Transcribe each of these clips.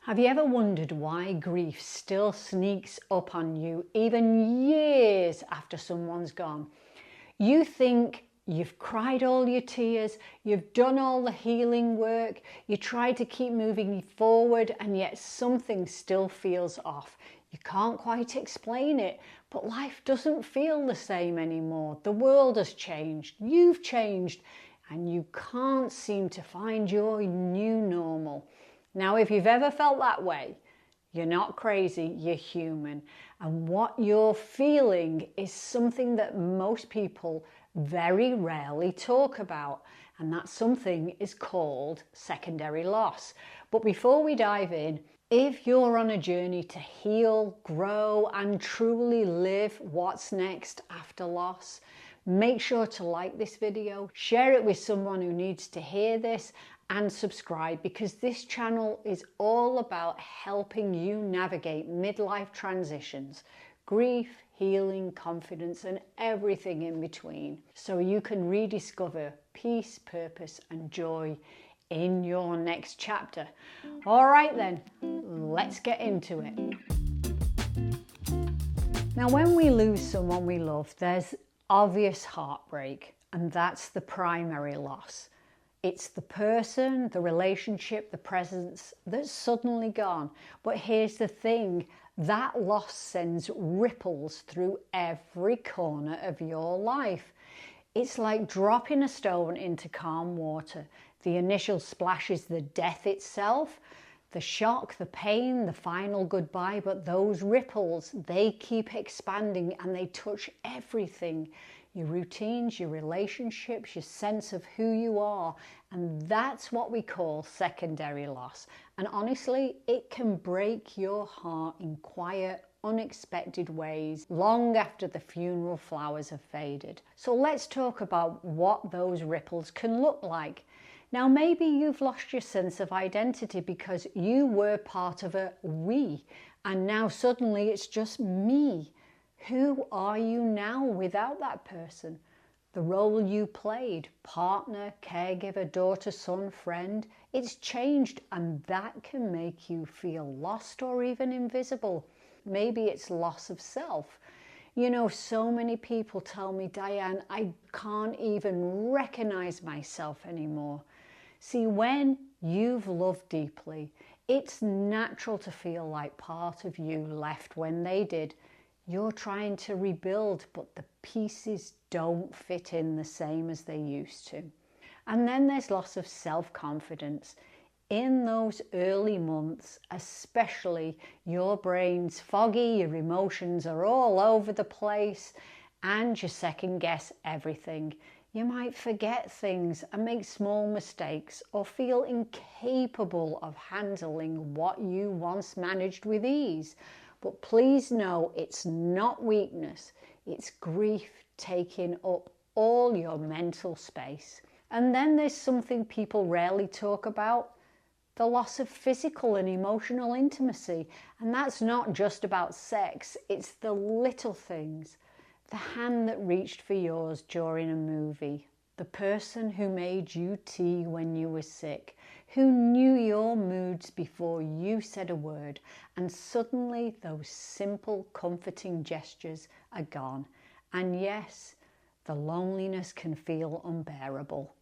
Have you ever wondered why grief still sneaks up on you even years after someone's gone? You think you've cried all your tears, you've done all the healing work, you try to keep moving forward, and yet something still feels off. You can't quite explain it, but life doesn't feel the same anymore. The world has changed, you've changed, and you can't seem to find your new normal. Now, if you've ever felt that way, you're not crazy, you're human. And what you're feeling is something that most people very rarely talk about. And that something is called secondary loss. But before we dive in, if you're on a journey to heal, grow, and truly live what's next after loss, make sure to like this video, share it with someone who needs to hear this, and subscribe, because this channel is all about helping you navigate midlife transitions, grief, healing, confidence, and everything in between, so you can rediscover peace, purpose, and joy in your next chapter. All right then, let's get into it. Now, when we lose someone we love, there's obvious heartbreak, and that's the primary loss. It's the person, the relationship, the presence that's suddenly gone. But here's the thing, that loss sends ripples through every corner of your life. It's like dropping a stone into calm water. The initial splash is the death itself, the shock, the pain, the final goodbye, but those ripples, they keep expanding and they touch everything. Your routines, your relationships, your sense of who you are. And that's what we call secondary loss. And honestly, it can break your heart in quiet, unexpected ways long after the funeral flowers have faded. So let's talk about what those ripples can look like. Now, maybe you've lost your sense of identity because you were part of a we, and now suddenly it's just me. Who are you now without that person? The role you played, partner, caregiver, daughter, son, friend, it's changed, and that can make you feel lost or even invisible. Maybe it's loss of self. You know, so many people tell me, Diane, I can't even recognize myself anymore. See, when you've loved deeply, it's natural to feel like part of you left when they did. You're trying to rebuild, but the pieces don't fit in the same as they used to. And then there's loss of self-confidence. In those early months, especially, your brain's foggy, your emotions are all over the place, and you second guess everything. You might forget things and make small mistakes or feel incapable of handling what you once managed with ease. But please know, it's not weakness, it's grief taking up all your mental space. And then there's something people rarely talk about, the loss of physical and emotional intimacy. And that's not just about sex, it's the little things. The hand that reached for yours during a movie, the person who made you tea when you were sick, who knew your moods before you said a word, and suddenly those simple, comforting gestures are gone. And yes, the loneliness can feel unbearable.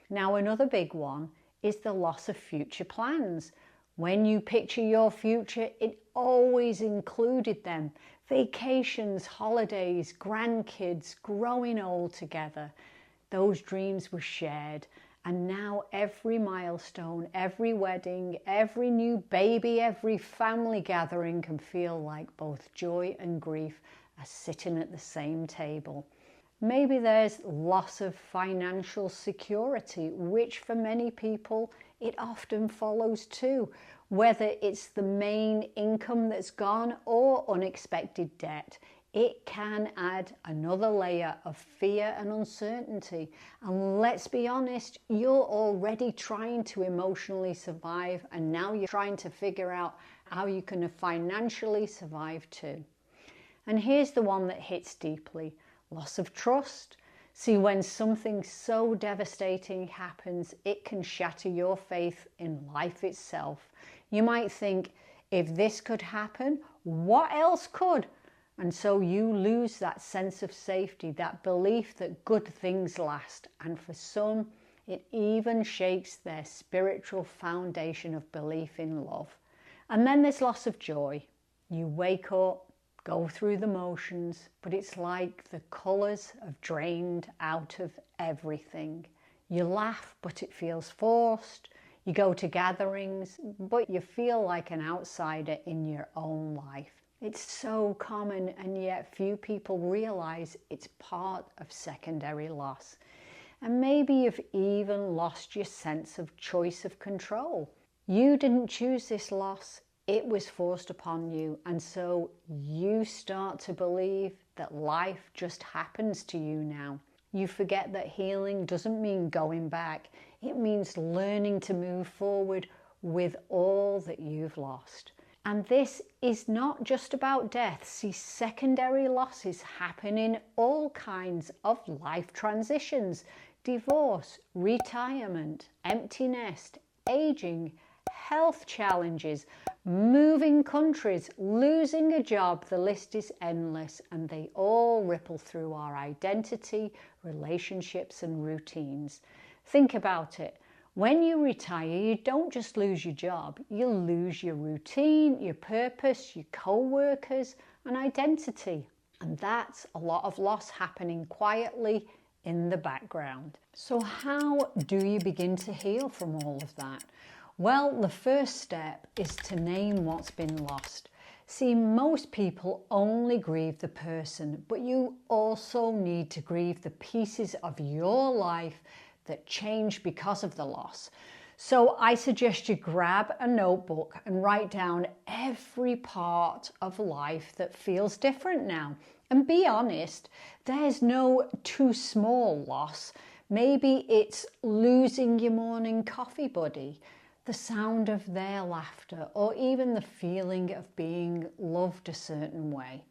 Now, another big one is the loss of future plans. When you picture your future, it always included them. Vacations, holidays, grandkids, growing old together. Those dreams were shared. And now every milestone, every wedding, every new baby, every family gathering can feel like both joy and grief are sitting at the same table. Maybe there's loss of financial security, which for many people, it often follows too. Whether it's the main income that's gone or unexpected debt, it can add another layer of fear and uncertainty. And let's be honest, you're already trying to emotionally survive, and now you're trying to figure out how you can financially survive too. And here's the one that hits deeply, loss of trust. See, when something so devastating happens, it can shatter your faith in life itself. You might think, if this could happen, what else could? And so you lose that sense of safety, that belief that good things last. And for some, it even shakes their spiritual foundation of belief in love. And then there's loss of joy. You wake up, go through the motions, but it's like the colours have drained out of everything. You laugh, but it feels forced. You go to gatherings, but you feel like an outsider in your own life. It's so common, and yet few people realise it's part of secondary loss. And maybe you've even lost your sense of choice of control. You didn't choose this loss, it was forced upon you, and so you start to believe that life just happens to you now. You forget that healing doesn't mean going back, it means learning to move forward with all that you've lost. And this is not just about death. See, secondary losses happen in all kinds of life transitions: divorce, retirement, empty nest, aging, health challenges, moving countries, losing a job. The list is endless, and they all ripple through our identity, relationships, and routines. Think about it. When you retire, you don't just lose your job, you lose your routine, your purpose, your co-workers, and identity. And that's a lot of loss happening quietly in the background. So how do you begin to heal from all of that? Well, the first step is to name what's been lost. See, most people only grieve the person, but you also need to grieve the pieces of your life that changed because of the loss. So I suggest you grab a notebook and write down every part of life that feels different now. And be honest, there's no too small loss. Maybe it's losing your morning coffee buddy, the sound of their laughter, or even the feeling of being loved a certain way.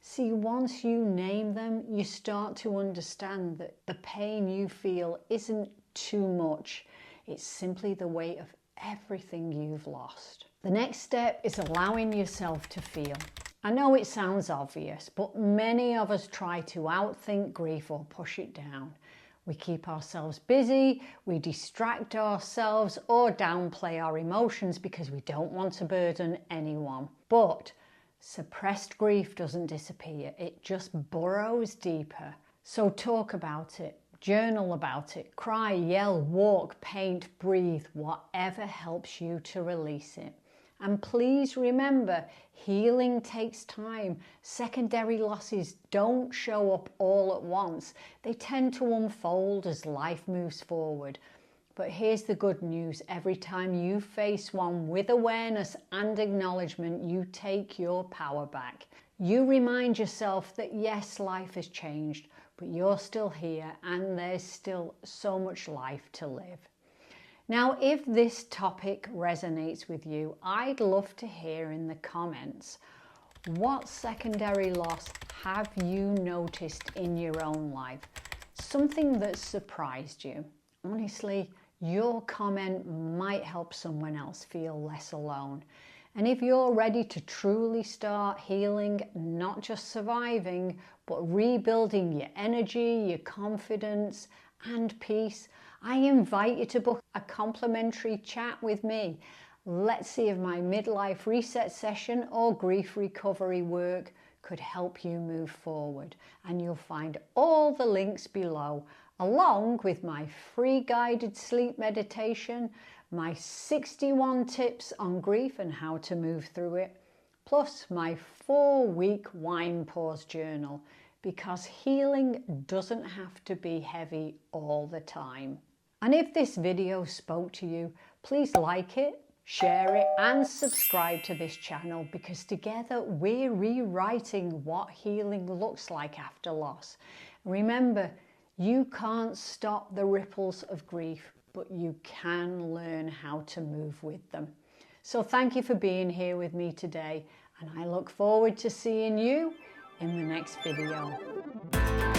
See, once you name them, you start to understand that the pain you feel isn't too much. It's simply the weight of everything you've lost. The next step is allowing yourself to feel. I know it sounds obvious, but many of us try to outthink grief or push it down. We keep ourselves busy, we distract ourselves, or downplay our emotions because we don't want to burden anyone. But suppressed grief doesn't disappear, it just burrows deeper. So talk about it, journal about it, cry, yell, walk, paint, breathe, whatever helps you to release it. And please remember, healing takes time. Secondary losses don't show up all at once. They tend to unfold as life moves forward. But here's the good news. Every time you face one with awareness and acknowledgement, you take your power back. You remind yourself that yes, life has changed, but you're still here and there's still so much life to live. Now, if this topic resonates with you, I'd love to hear in the comments, what secondary loss have you noticed in your own life? Something that surprised you. Honestly, your comment might help someone else feel less alone. And if you're ready to truly start healing, not just surviving, but rebuilding your energy, your confidence, and peace, I invite you to book a complimentary chat with me. Let's see if my midlife reset session or grief recovery work could help you move forward. And you'll find all the links below, along with my free guided sleep meditation, my 61 tips on grief and how to move through it, plus my 4-week wine pause journal, because healing doesn't have to be heavy all the time. And if this video spoke to you, please like it, share it, and subscribe to this channel, because together we're rewriting what healing looks like after loss. Remember, you can't stop the ripples of grief, but you can learn how to move with them. So thank you for being here with me today, and I look forward to seeing you in the next video.